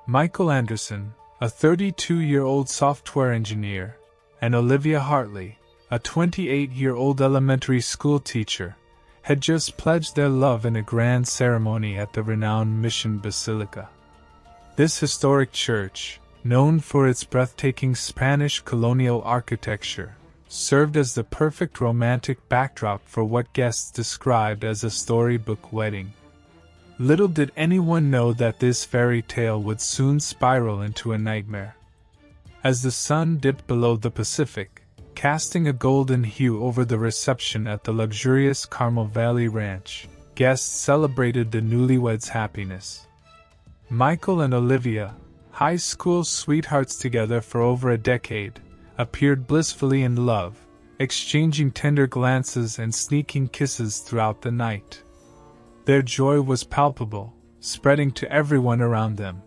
Michael Anderson, a 32-year-old software engineer, and Olivia Hartley, a 28-year-old elementary school teacher, had just pledged their love in a grand ceremony at the renowned Mission Basilica. This historic church, known for its breathtaking Spanish colonial architecture, served as the perfect romantic backdrop for what guests described as a storybook wedding. Little did anyone know that this fairy tale would soon spiral into a nightmare. As the sun dipped below the Pacific, casting a golden hue over the reception at the luxurious Carmel Valley Ranch, guests celebrated the newlyweds' happiness. Michael and Olivia, high school sweethearts together for over a decade, appeared blissfully in love, exchanging tender glances and sneaking kisses throughout the night. Their joy was palpable, spreading to everyone around them.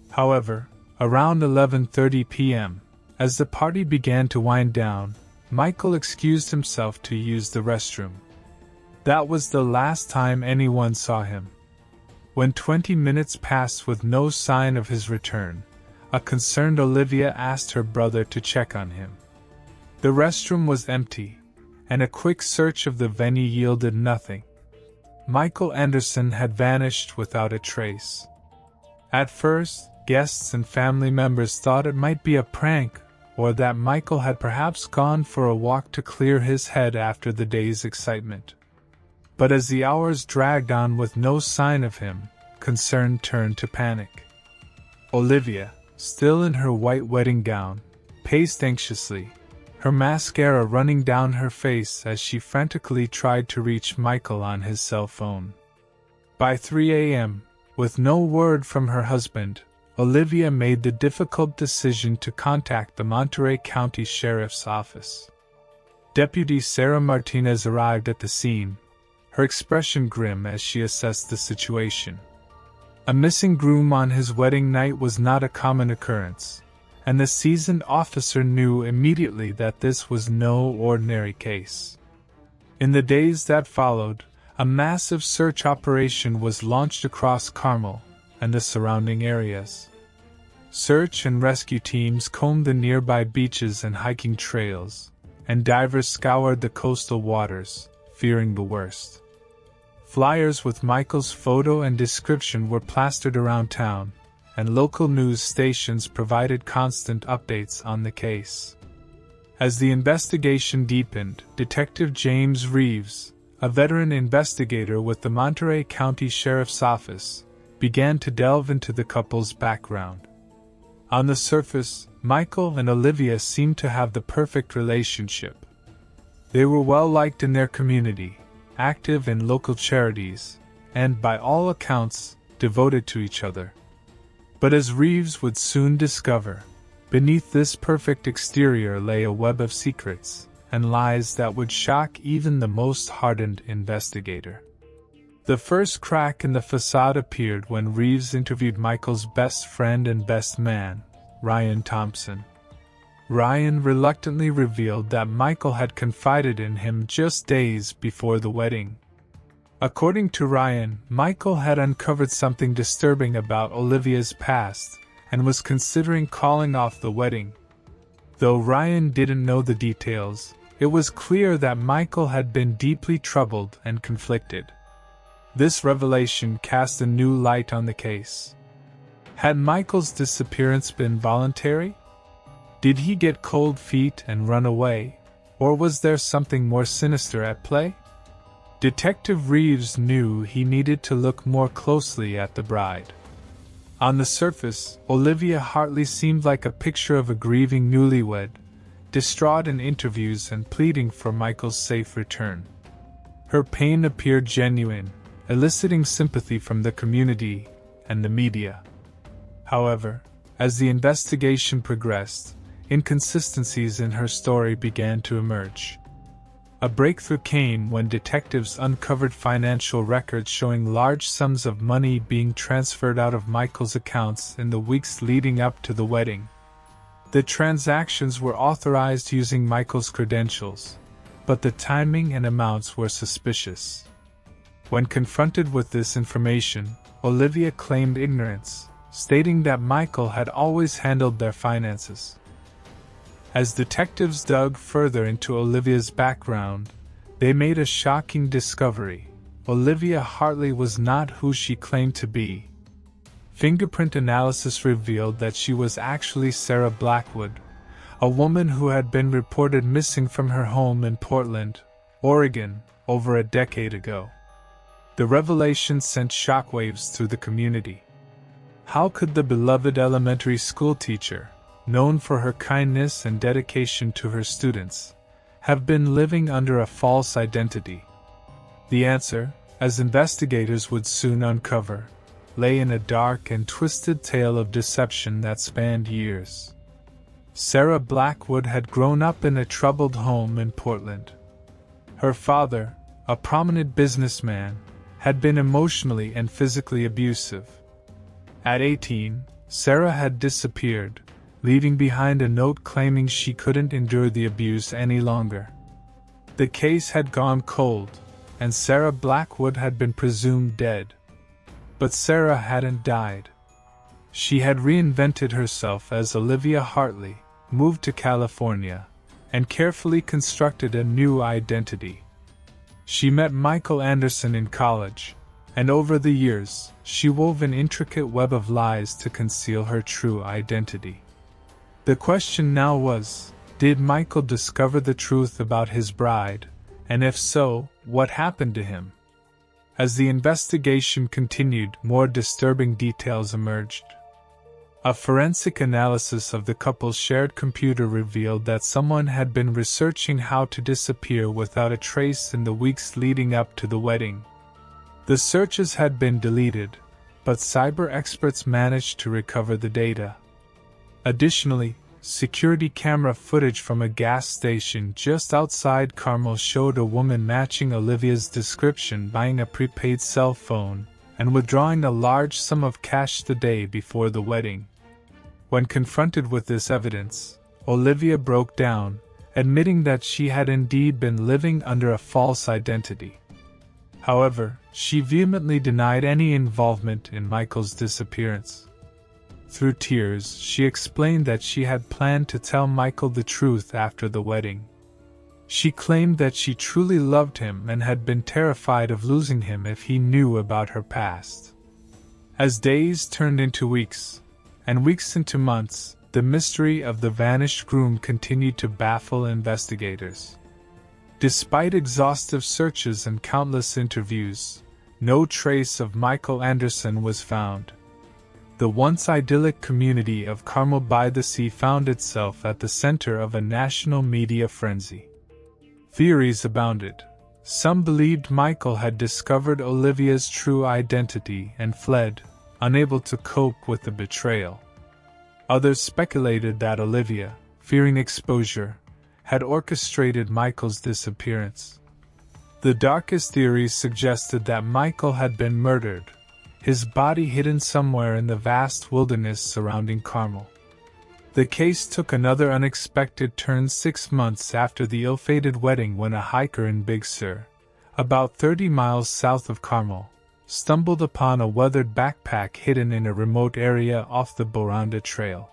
However, around 11:30 p.m., as the party began to wind down, Michael excused himself to use the restroom. That was the last time anyone saw him. When 20 minutes passed with no sign of his return, a concerned Olivia asked her brother to check on him. The restroom was empty, and a quick search of the venue yielded nothing. Michael Anderson had vanished without a trace. At first, guests and family members thought it might be a prank, or that Michael had perhaps gone for a walk to clear his head after the day's excitement. But as the hours dragged on with no sign of him, concern turned to panic. Olivia, still in her white wedding gown, paced anxiously, her mascara running down her face as she frantically tried to reach Michael on his cell phone. By 3 a.m., with no word from her husband, Olivia made the difficult decision to contact the Monterey County Sheriff's Office. Deputy Sarah Martinez arrived at the scene, her expression grim as she assessed the situation. A missing groom on his wedding night was not a common occurrence, and the seasoned officer knew immediately that this was no ordinary case. In the days that followed, a massive search operation was launched across Carmel and the surrounding areas. Search and rescue teams combed the nearby beaches and hiking trails, and divers scoured the coastal waters, fearing the worst. Flyers with Michael's photo and description were plastered around town, and local news stations provided constant updates on the case. As the investigation deepened, Detective James Reeves, a veteran investigator with the Monterey County Sheriff's Office, began to delve into the couple's background. On the surface, Michael and Olivia seemed to have the perfect relationship. They were well liked in their community, active in local charities, and by all accounts, devoted to each other. But as Reeves would soon discover, beneath this perfect exterior lay a web of secrets and lies that would shock even the most hardened investigator. The first crack in the facade appeared when Reeves interviewed Michael's best friend and best man, Ryan Thompson. Ryan reluctantly revealed that Michael had confided in him just days before the wedding. According to Ryan, Michael had uncovered something disturbing about Olivia's past and was considering calling off the wedding. Though Ryan didn't know the details, it was clear that Michael had been deeply troubled and conflicted. This revelation cast a new light on the case. Had Michael's disappearance been voluntary? Did he get cold feet and run away, or was there something more sinister at play? Detective Reeves knew he needed to look more closely at the bride. On the surface, Olivia Hartley seemed like a picture of a grieving newlywed, distraught in interviews and pleading for Michael's safe return. Her pain appeared genuine, eliciting sympathy from the community and the media. However, as the investigation progressed, inconsistencies in her story began to emerge. A breakthrough came when detectives uncovered financial records showing large sums of money being transferred out of Michael's accounts in the weeks leading up to the wedding. The transactions were authorized using Michael's credentials, but the timing and amounts were suspicious. When confronted with this information, Olivia claimed ignorance, stating that Michael had always handled their finances. As detectives dug further into Olivia's background, they made a shocking discovery. Olivia Hartley was not who she claimed to be. Fingerprint analysis revealed that she was actually Sarah Blackwood, a woman who had been reported missing from her home in Portland, Oregon, over a decade ago. The revelation sent shockwaves through the community. How could the beloved elementary school teacher, known for her kindness and dedication to her students, have been living under a false identity? The answer, as investigators would soon uncover, lay in a dark and twisted tale of deception that spanned years. Sarah Blackwood had grown up in a troubled home in Portland. Her father, a prominent businessman, had been emotionally and physically abusive. At 18, Sarah had disappeared, leaving behind a note claiming she couldn't endure the abuse any longer. The case had gone cold, and Sarah Blackwood had been presumed dead. But Sarah hadn't died. She had reinvented herself as Olivia Hartley, moved to California, and carefully constructed a new identity. She met Michael Anderson in college, and over the years, she wove an intricate web of lies to conceal her true identity. The question now was, did Michael discover the truth about his bride, and if so, what happened to him? As the investigation continued, more disturbing details emerged. A forensic analysis of the couple's shared computer revealed that someone had been researching how to disappear without a trace in the weeks leading up to the wedding. The searches had been deleted, but cyber experts managed to recover the data. Additionally, security camera footage from a gas station just outside Carmel showed a woman matching Olivia's description buying a prepaid cell phone and withdrawing a large sum of cash the day before the wedding. When confronted with this evidence, Olivia broke down, admitting that she had indeed been living under a false identity. However, she vehemently denied any involvement in Michael's disappearance. Through tears, she explained that she had planned to tell Michael the truth after the wedding. She claimed that she truly loved him and had been terrified of losing him if he knew about her past. As days turned into weeks, and weeks into months, the mystery of the vanished groom continued to baffle investigators. Despite exhaustive searches and countless interviews, no trace of Michael Anderson was found. The once idyllic community of Carmel by the Sea found itself at the center of a national media frenzy. Theories abounded. Some believed Michael had discovered Olivia's true identity and fled, unable to cope with the betrayal. Others speculated that Olivia, fearing exposure, had orchestrated Michael's disappearance. The darkest theories suggested that Michael had been murdered, his body hidden somewhere in the vast wilderness surrounding Carmel. The case took another unexpected turn 6 months after the ill-fated wedding when a hiker in Big Sur, about 30 miles south of Carmel, stumbled upon a weathered backpack hidden in a remote area off the Boranda Trail.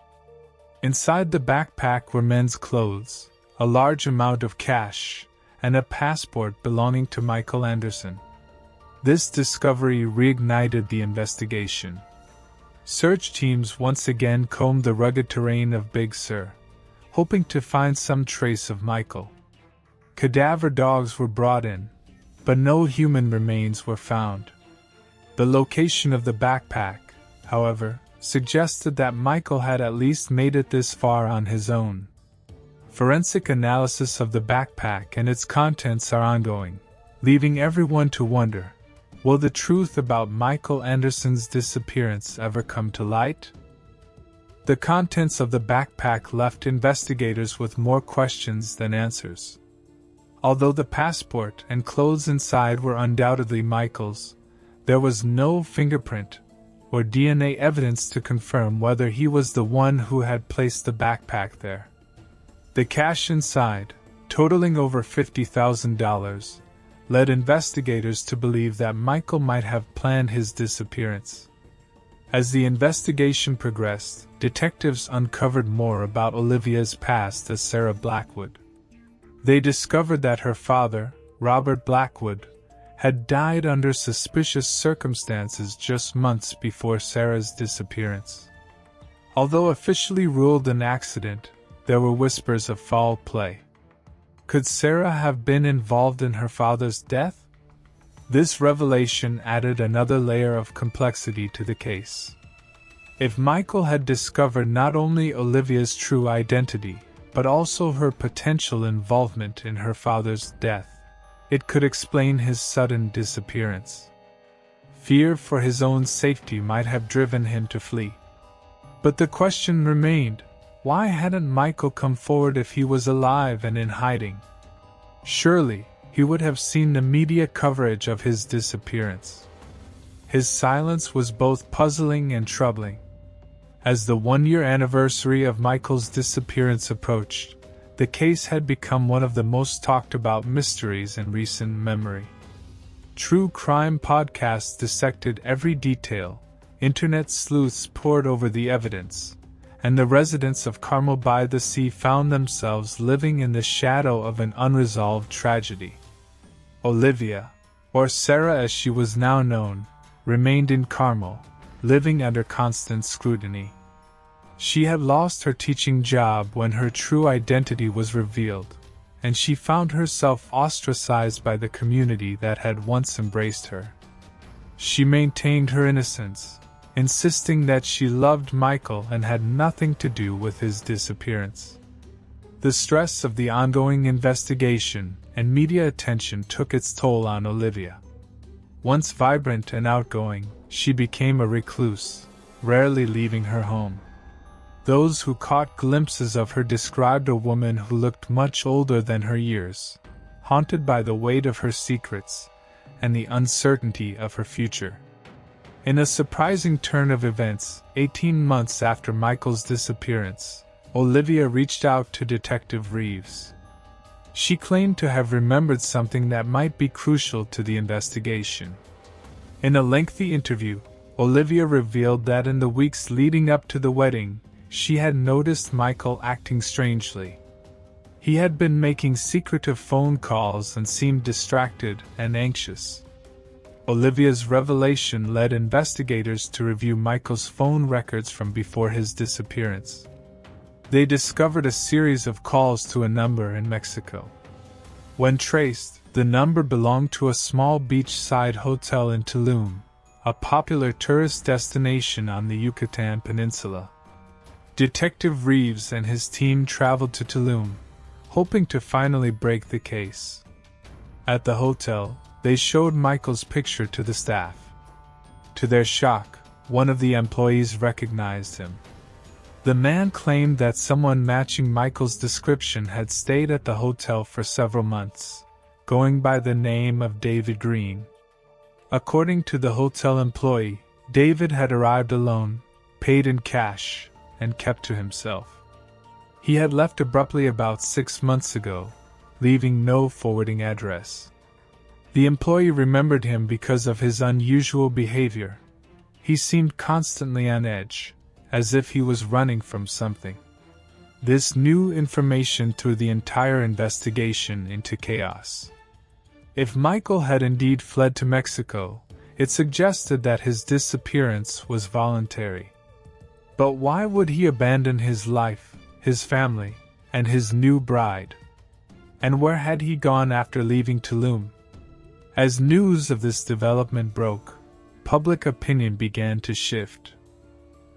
Inside the backpack were men's clothes, a large amount of cash, and a passport belonging to Michael Anderson. This discovery reignited the investigation. Search teams once again combed the rugged terrain of Big Sur, hoping to find some trace of Michael. Cadaver dogs were brought in, but no human remains were found. The location of the backpack, however, suggested that Michael had at least made it this far on his own. Forensic analysis of the backpack and its contents are ongoing, leaving everyone to wonder, will the truth about Michael Anderson's disappearance ever come to light? The contents of the backpack left investigators with more questions than answers. Although the passport and clothes inside were undoubtedly Michael's, there was no fingerprint or DNA evidence to confirm whether he was the one who had placed the backpack there. The cash inside, totaling over $50,000, led investigators to believe that Michael might have planned his disappearance. As the investigation progressed, detectives uncovered more about Olivia's past as Sarah Blackwood. They discovered that her father, Robert Blackwood, had died under suspicious circumstances just months before Sarah's disappearance. Although officially ruled an accident, there were whispers of foul play. Could Sarah have been involved in her father's death? This revelation added another layer of complexity to the case. If Michael had discovered not only Olivia's true identity, but also her potential involvement in her father's death, it could explain his sudden disappearance. Fear for his own safety might have driven him to flee. But the question remained, why hadn't Michael come forward if he was alive and in hiding? Surely, he would have seen the media coverage of his disappearance. His silence was both puzzling and troubling. As the one-year anniversary of Michael's disappearance approached, the case had become one of the most talked about mysteries in recent memory. True crime podcasts dissected every detail, internet sleuths pored over the evidence, and the residents of Carmel by the Sea found themselves living in the shadow of an unresolved tragedy. Olivia, or Sarah as she was now known, remained in Carmel, living under constant scrutiny. She had lost her teaching job when her true identity was revealed, and she found herself ostracized by the community that had once embraced her. She maintained her innocence, insisting that she loved Michael and had nothing to do with his disappearance. The stress of the ongoing investigation and media attention took its toll on Olivia. Once vibrant and outgoing, she became a recluse, rarely leaving her home. Those who caught glimpses of her described a woman who looked much older than her years, haunted by the weight of her secrets and the uncertainty of her future. In a surprising turn of events, 18 months after Michael's disappearance, Olivia reached out to Detective Reeves. She claimed to have remembered something that might be crucial to the investigation. In a lengthy interview, Olivia revealed that in the weeks leading up to the wedding, she had noticed Michael acting strangely. He had been making secretive phone calls and seemed distracted and anxious. Olivia's revelation led investigators to review Michael's phone records from before his disappearance. They discovered a series of calls to a number in Mexico. When traced, the number belonged to a small beachside hotel in Tulum, a popular tourist destination on the Yucatan Peninsula. Detective Reeves and his team traveled to Tulum, hoping to finally break the case. At the hotel, they showed Michael's picture to the staff. To their shock, one of the employees recognized him. The man claimed that someone matching Michael's description had stayed at the hotel for several months, going by the name of David Green. According to the hotel employee, David had arrived alone, paid in cash, and kept to himself. He had left abruptly about 6 months ago, leaving no forwarding address. The employee remembered him because of his unusual behavior. He seemed constantly on edge, as if he was running from something. This new information threw the entire investigation into chaos. If Michael had indeed fled to Mexico, it suggested that his disappearance was voluntary. But why would he abandon his life, his family, and his new bride? And where had he gone after leaving Tulum? As news of this development broke, public opinion began to shift.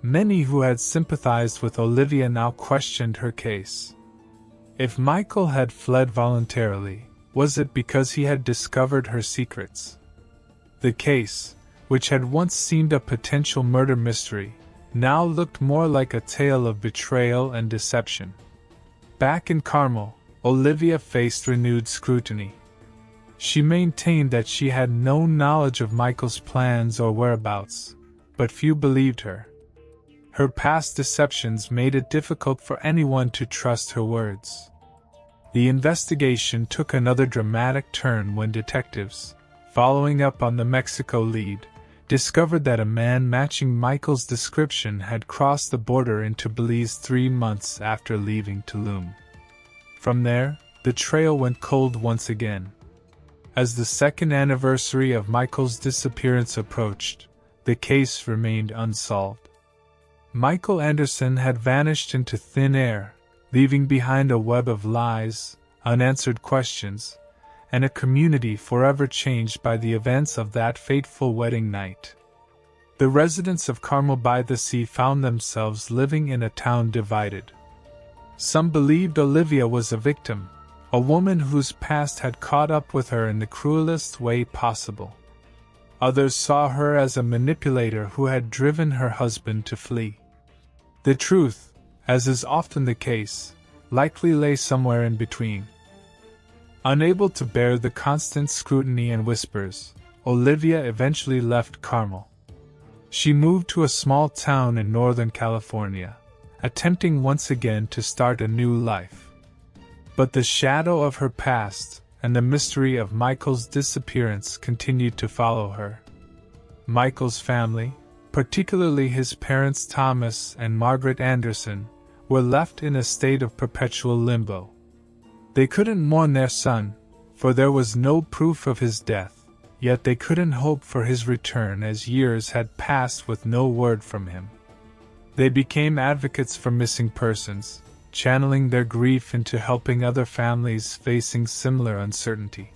Many who had sympathized with Olivia now questioned her case. If Michael had fled voluntarily, was it because he had discovered her secrets? The case, which had once seemed a potential murder mystery, now looked more like a tale of betrayal and deception. Back in Carmel, Olivia faced renewed scrutiny. She maintained that she had no knowledge of Michael's plans or whereabouts, but few believed her. Her past deceptions made it difficult for anyone to trust her words. The investigation took another dramatic turn when detectives, following up on the Mexico lead, discovered that a man matching Michael's description had crossed the border into Belize 3 months after leaving Tulum. From there, the trail went cold once again. As the second anniversary of Michael's disappearance approached, the case remained unsolved. Michael Anderson had vanished into thin air, leaving behind a web of lies, unanswered questions, and a community forever changed by the events of that fateful wedding night. The residents of Carmel by the Sea found themselves living in a town divided. Some believed Olivia was a victim, a woman whose past had caught up with her in the cruelest way possible. Others saw her as a manipulator who had driven her husband to flee. The truth, as is often the case, likely lay somewhere in between. Unable to bear the constant scrutiny and whispers, Olivia eventually left Carmel. She moved to a small town in Northern California, attempting once again to start a new life. But the shadow of her past and the mystery of Michael's disappearance continued to follow her. Michael's family, particularly his parents Thomas and Margaret Anderson, were left in a state of perpetual limbo. They couldn't mourn their son, for there was no proof of his death, yet they couldn't hope for his return as years had passed with no word from him. They became advocates for missing persons, channeling their grief into helping other families facing similar uncertainty.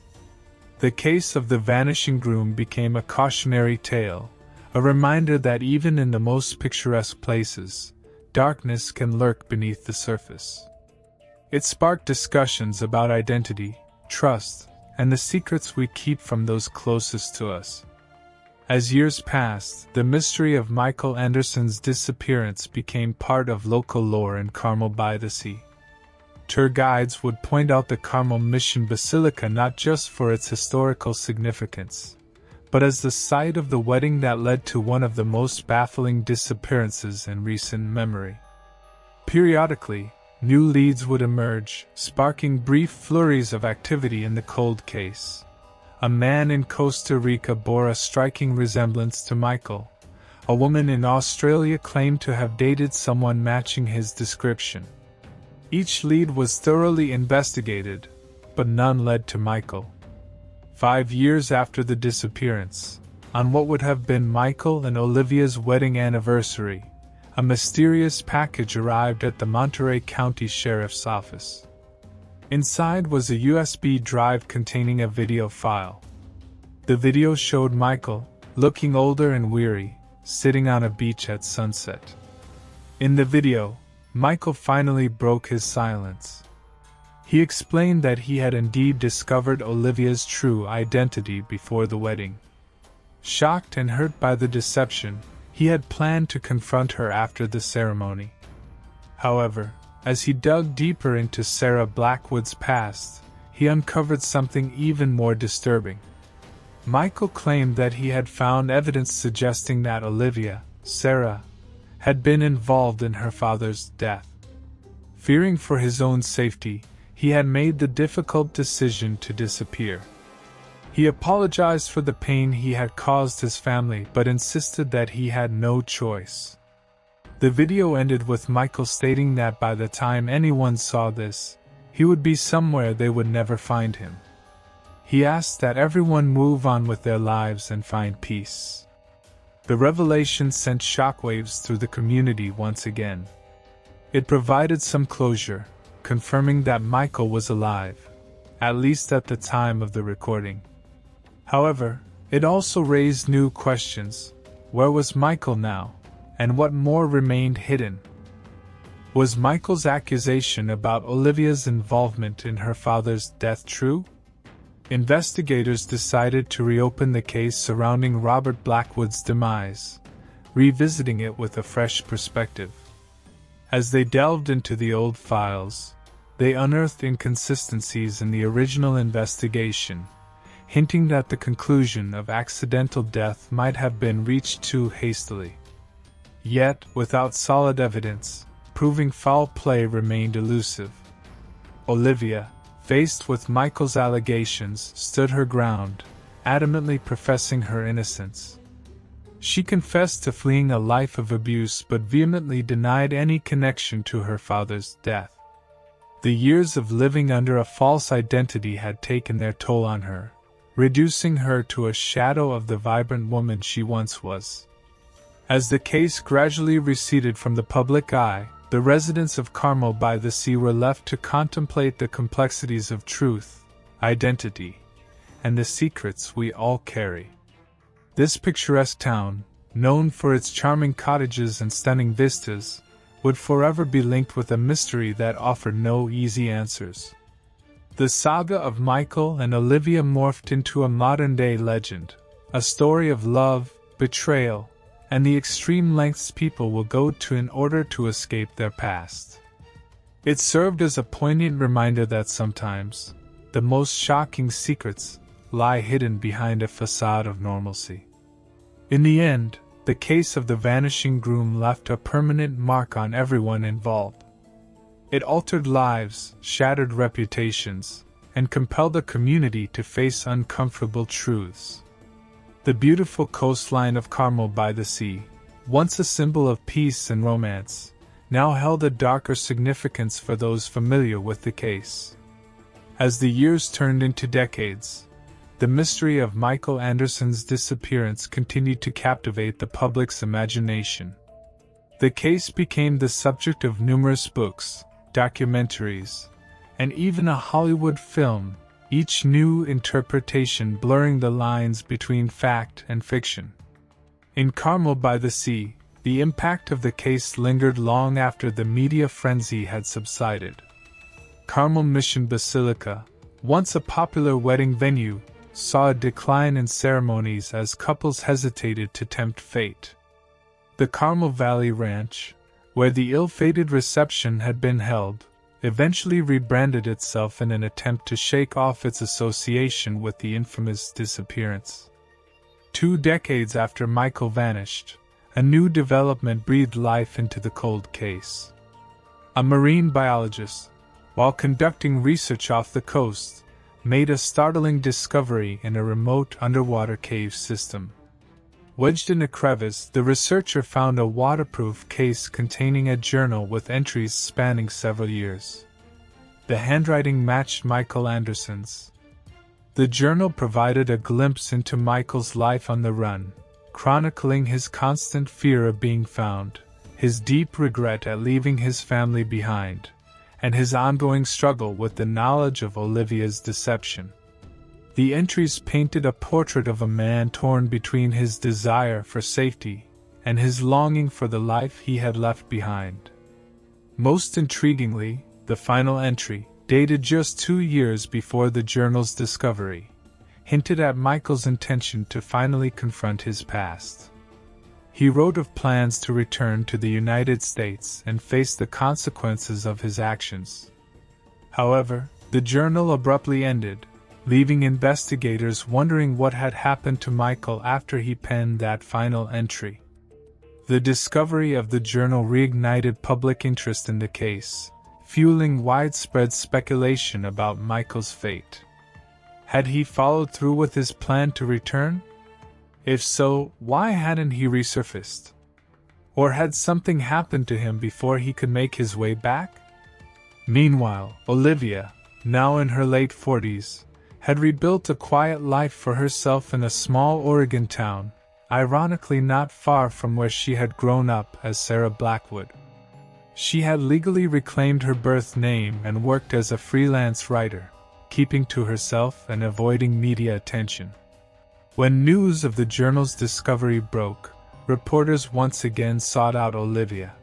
The case of the vanishing groom became a cautionary tale, a reminder that even in the most picturesque places, darkness can lurk beneath the surface. It sparked discussions about identity, trust, and the secrets we keep from those closest to us. As years passed, the mystery of Michael Anderson's disappearance became part of local lore in Carmel by the Sea. Tour guides would point out the Carmel Mission Basilica not just for its historical significance, but as the site of the wedding that led to one of the most baffling disappearances in recent memory. Periodically, new leads would emerge, sparking brief flurries of activity in the cold case. A man in Costa Rica bore a striking resemblance to Michael. A woman in Australia claimed to have dated someone matching his description. Each lead was thoroughly investigated, but none led to Michael. 5 years after the disappearance, on what would have been Michael and Olivia's wedding anniversary, a mysterious package arrived at the Monterey County Sheriff's Office. Inside was a USB drive containing a video file. The video showed Michael, looking older and weary, sitting on a beach at sunset. In the video, Michael finally broke his silence. He explained that he had indeed discovered Olivia's true identity before the wedding. Shocked and hurt by the deception, he had planned to confront her after the ceremony. However, as he dug deeper into Sarah Blackwood's past, he uncovered something even more disturbing. Michael claimed that he had found evidence suggesting that Olivia, Sarah, had been involved in her father's death. Fearing for his own safety, he had made the difficult decision to disappear. He apologized for the pain he had caused his family but insisted that he had no choice. The video ended with Michael stating that by the time anyone saw this, he would be somewhere they would never find him. He asked that everyone move on with their lives and find peace. The revelation sent shockwaves through the community once again. It provided some closure, confirming that Michael was alive, at least at the time of the recording. However, it also raised new questions. Where was Michael now? And what more remained hidden? Was Michael's accusation about Olivia's involvement in her father's death true? Investigators decided to reopen the case surrounding Robert Blackwood's demise, revisiting it with a fresh perspective. As they delved into the old files, they unearthed inconsistencies in the original investigation, hinting that the conclusion of accidental death might have been reached too hastily. Yet, without solid evidence, proving foul play remained elusive. Olivia, faced with Michael's allegations, stood her ground, adamantly professing her innocence. She confessed to fleeing a life of abuse but vehemently denied any connection to her father's death. The years of living under a false identity had taken their toll on her, reducing her to a shadow of the vibrant woman she once was. As the case gradually receded from the public eye, the residents of Carmel by the Sea were left to contemplate the complexities of truth, identity, and the secrets we all carry. This picturesque town, known for its charming cottages and stunning vistas, would forever be linked with a mystery that offered no easy answers. The saga of Michael and Olivia morphed into a modern-day legend, a story of love, betrayal, and the extreme lengths people will go to in order to escape their past. It served as a poignant reminder that sometimes, the most shocking secrets lie hidden behind a facade of normalcy. In the end, the case of the vanishing groom left a permanent mark on everyone involved. It altered lives, shattered reputations, and compelled the community to face uncomfortable truths. The beautiful coastline of Carmel by the Sea, once a symbol of peace and romance, now held a darker significance for those familiar with the case. As the years turned into decades, the mystery of Michael Anderson's disappearance continued to captivate the public's imagination. The case became the subject of numerous books, documentaries, and even a Hollywood film, each new interpretation blurring the lines between fact and fiction. In Carmel by the Sea, the impact of the case lingered long after the media frenzy had subsided. Carmel Mission Basilica, once a popular wedding venue, saw a decline in ceremonies as couples hesitated to tempt fate. The Carmel Valley Ranch, where the ill-fated reception had been held, eventually rebranded itself in an attempt to shake off its association with the infamous disappearance. 2 decades after Michael vanished, a new development breathed life into the cold case. A marine biologist, while conducting research off the coast, made a startling discovery in a remote underwater cave system. Wedged in a crevice, the researcher found a waterproof case containing a journal with entries spanning several years. The handwriting matched Michael Anderson's. The journal provided a glimpse into Michael's life on the run, chronicling his constant fear of being found, his deep regret at leaving his family behind, and his ongoing struggle with the knowledge of Olivia's deception. The entries painted a portrait of a man torn between his desire for safety and his longing for the life he had left behind. Most intriguingly, the final entry, dated just 2 years before the journal's discovery, hinted at Michael's intention to finally confront his past. He wrote of plans to return to the United States and face the consequences of his actions. However, the journal abruptly ended, leaving investigators wondering what had happened to Michael after he penned that final entry. The discovery of the journal reignited public interest in the case, fueling widespread speculation about Michael's fate. Had he followed through with his plan to return? If so, why hadn't he resurfaced? Or had something happened to him before he could make his way back? Meanwhile, Olivia, now in her late 40s, had rebuilt a quiet life for herself in a small Oregon town, ironically not far from where she had grown up as Sarah Blackwood. She had legally reclaimed her birth name and worked as a freelance writer, keeping to herself and avoiding media attention. When news of the journal's discovery broke, reporters once again sought out Olivia.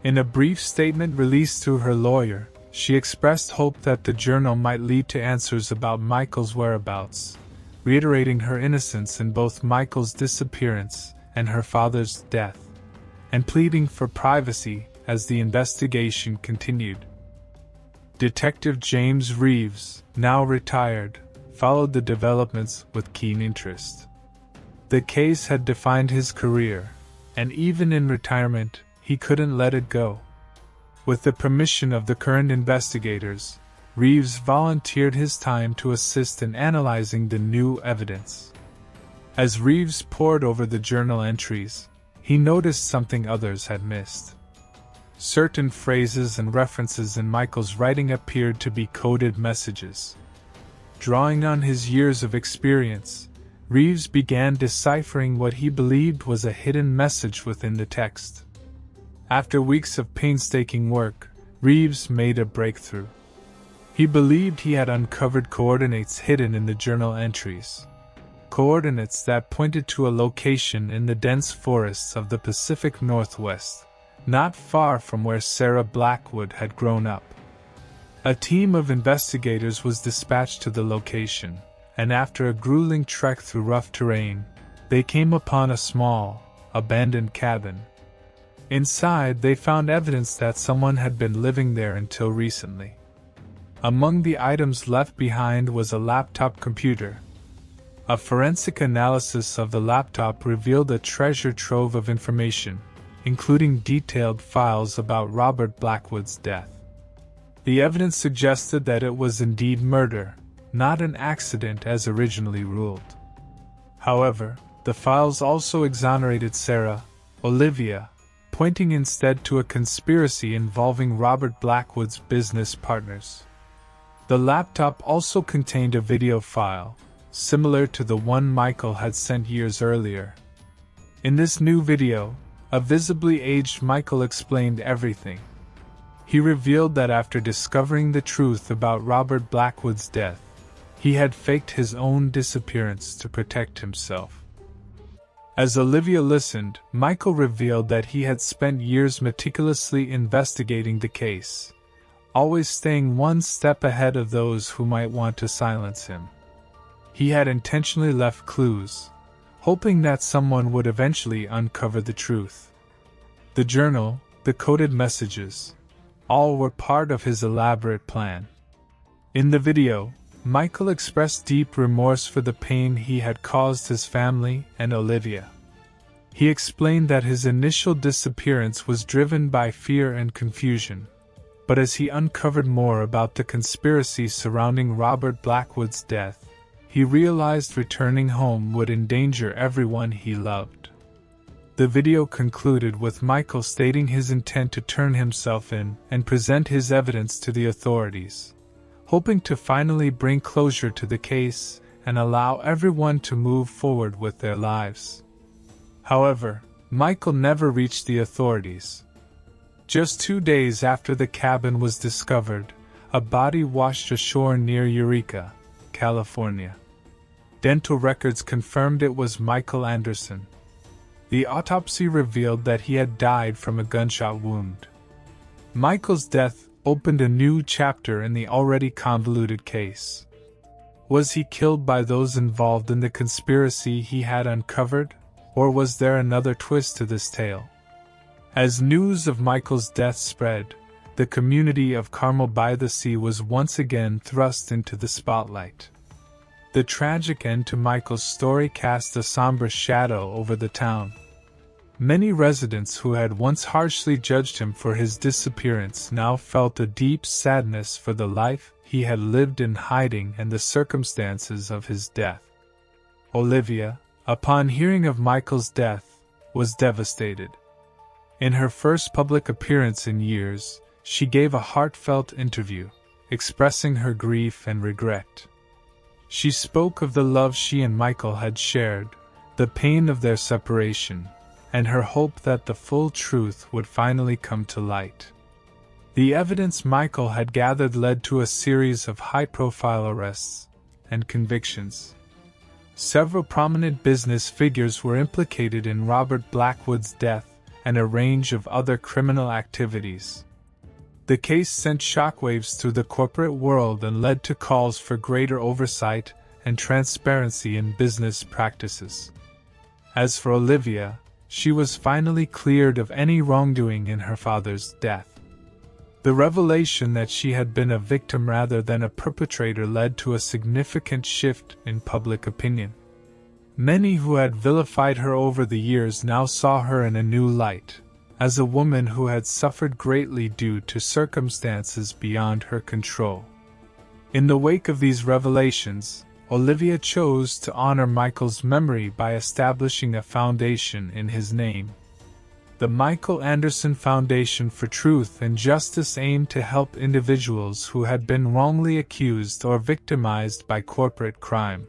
In a brief statement released through her lawyer, she expressed hope that the journal might lead to answers about Michael's whereabouts, reiterating her innocence in both Michael's disappearance and her father's death, and pleading for privacy as the investigation continued. Detective James Reeves, now retired, followed the developments with keen interest. The case had defined his career, and even in retirement, he couldn't let it go. With the permission of the current investigators, Reeves volunteered his time to assist in analyzing the new evidence. As Reeves pored over the journal entries, he noticed something others had missed. Certain phrases and references in Michael's writing appeared to be coded messages. Drawing on his years of experience, Reeves began deciphering what he believed was a hidden message within the text. After weeks of painstaking work, Reeves made a breakthrough. He believed he had uncovered coordinates hidden in the journal entries. Coordinates that pointed to a location in the dense forests of the Pacific Northwest, not far from where Sarah Blackwood had grown up. A team of investigators was dispatched to the location, and after a grueling trek through rough terrain, they came upon a small, abandoned cabin. Inside, they found evidence that someone had been living there until recently. Among the items left behind was a laptop computer. A forensic analysis of the laptop revealed a treasure trove of information, including detailed files about Robert Blackwood's death. The evidence suggested that it was indeed murder, not an accident as originally ruled. However, the files also exonerated Sarah, Olivia, pointing instead to a conspiracy involving Robert Blackwood's business partners. The laptop also contained a video file, similar to the one Michael had sent years earlier. In this new video, a visibly aged Michael explained everything. He revealed that after discovering the truth about Robert Blackwood's death, he had faked his own disappearance to protect himself. As Olivia listened, Michael revealed that he had spent years meticulously investigating the case, always staying one step ahead of those who might want to silence him. He had intentionally left clues, hoping that someone would eventually uncover the truth. The journal, the coded messages, all were part of his elaborate plan. In the video, Michael expressed deep remorse for the pain he had caused his family and Olivia. He explained that his initial disappearance was driven by fear and confusion, but as he uncovered more about the conspiracy surrounding Robert Blackwood's death, he realized returning home would endanger everyone he loved. The video concluded with Michael stating his intent to turn himself in and present his evidence to the authorities, hoping to finally bring closure to the case and allow everyone to move forward with their lives. However, Michael never reached the authorities. Just 2 days after the cabin was discovered, a body washed ashore near Eureka, California. Dental records confirmed it was Michael Anderson. The autopsy revealed that he had died from a gunshot wound. Michael's death opened a new chapter in the already convoluted case. Was he killed by those involved in the conspiracy he had uncovered, or was there another twist to this tale? As news of Michael's death spread, the community of Carmel by the Sea was once again thrust into the spotlight. The tragic end to Michael's story cast a somber shadow over the town. Many residents who had once harshly judged him for his disappearance now felt a deep sadness for the life he had lived in hiding and the circumstances of his death. Olivia, upon hearing of Michael's death, was devastated. In her first public appearance in years, she gave a heartfelt interview, expressing her grief and regret. She spoke of the love she and Michael had shared, the pain of their separation, and her hope that the full truth would finally come to light. The evidence Michael had gathered led to a series of high-profile arrests and convictions. Several prominent business figures were implicated in Robert Blackwood's death and a range of other criminal activities. The case sent shockwaves through the corporate world and led to calls for greater oversight and transparency in business practices. As for Olivia, she was finally cleared of any wrongdoing in her father's death. The revelation that she had been a victim rather than a perpetrator led to a significant shift in public opinion. Many who had vilified her over the years now saw her in a new light, as a woman who had suffered greatly due to circumstances beyond her control. In the wake of these revelations, Olivia chose to honor Michael's memory by establishing a foundation in his name. The Michael Anderson Foundation for Truth and Justice aimed to help individuals who had been wrongly accused or victimized by corporate crime.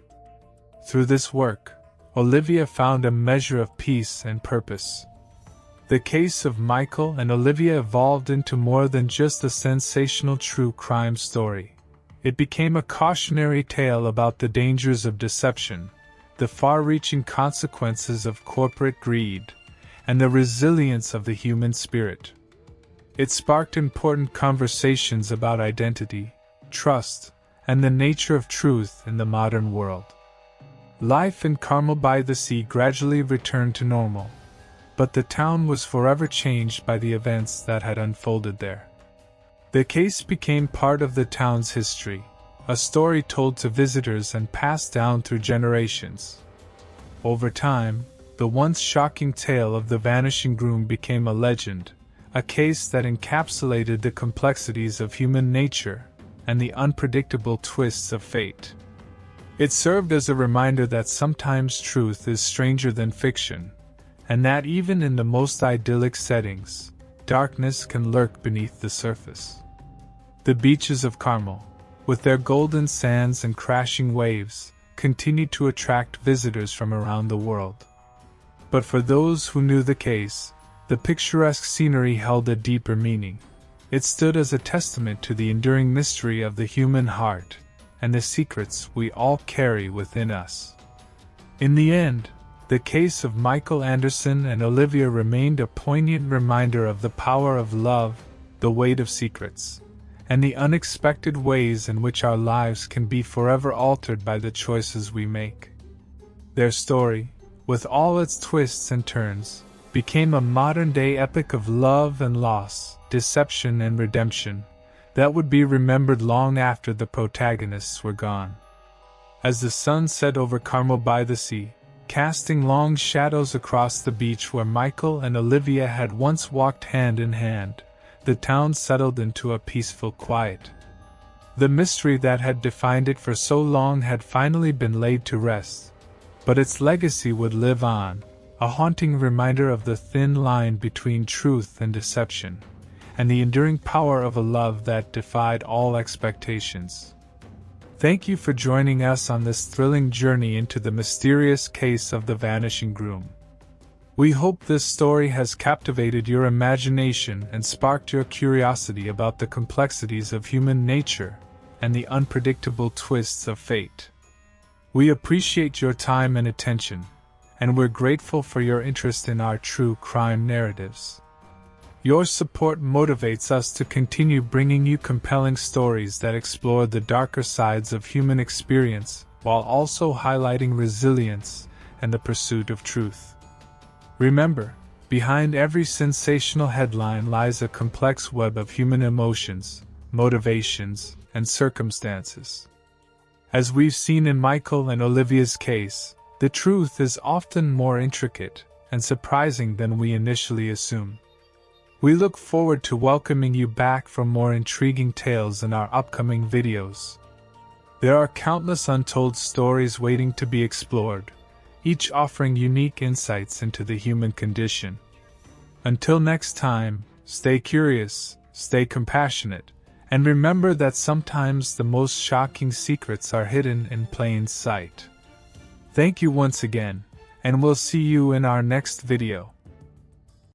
Through this work, Olivia found a measure of peace and purpose. The case of Michael and Olivia evolved into more than just a sensational true crime story. It became a cautionary tale about the dangers of deception, the far-reaching consequences of corporate greed, and the resilience of the human spirit. It sparked important conversations about identity, trust, and the nature of truth in the modern world. Life in Carmel by the Sea gradually returned to normal, but the town was forever changed by the events that had unfolded there. The case became part of the town's history, a story told to visitors and passed down through generations. Over time, the once shocking tale of the vanishing groom became a legend, a case that encapsulated the complexities of human nature and the unpredictable twists of fate. It served as a reminder that sometimes truth is stranger than fiction, and that even in the most idyllic settings, darkness can lurk beneath the surface. The beaches of Carmel, with their golden sands and crashing waves, continued to attract visitors from around the world. But for those who knew the case, the picturesque scenery held a deeper meaning. It stood as a testament to the enduring mystery of the human heart and the secrets we all carry within us. In the end, the case of Michael Anderson and Olivia remained a poignant reminder of the power of love, the weight of secrets, and the unexpected ways in which our lives can be forever altered by the choices we make. Their story, with all its twists and turns, became a modern-day epic of love and loss, deception and redemption, that would be remembered long after the protagonists were gone. As the sun set over Carmel by the Sea, casting long shadows across the beach where Michael and Olivia had once walked hand in hand, the town settled into a peaceful quiet. The mystery that had defined it for so long had finally been laid to rest, but its legacy would live on, a haunting reminder of the thin line between truth and deception, and the enduring power of a love that defied all expectations. Thank you for joining us on this thrilling journey into the mysterious case of the vanishing groom. We hope this story has captivated your imagination and sparked your curiosity about the complexities of human nature and the unpredictable twists of fate. We appreciate your time and attention, and we're grateful for your interest in our true crime narratives. Your support motivates us to continue bringing you compelling stories that explore the darker sides of human experience while also highlighting resilience and the pursuit of truth. Remember, behind every sensational headline lies a complex web of human emotions, motivations, and circumstances. As we've seen in Michael and Olivia's case, the truth is often more intricate and surprising than we initially assume. We look forward to welcoming you back for more intriguing tales in our upcoming videos. There are countless untold stories waiting to be explored, each offering unique insights into the human condition. Until next time, stay curious, stay compassionate, and remember that sometimes the most shocking secrets are hidden in plain sight. Thank you once again, and we'll see you in our next video.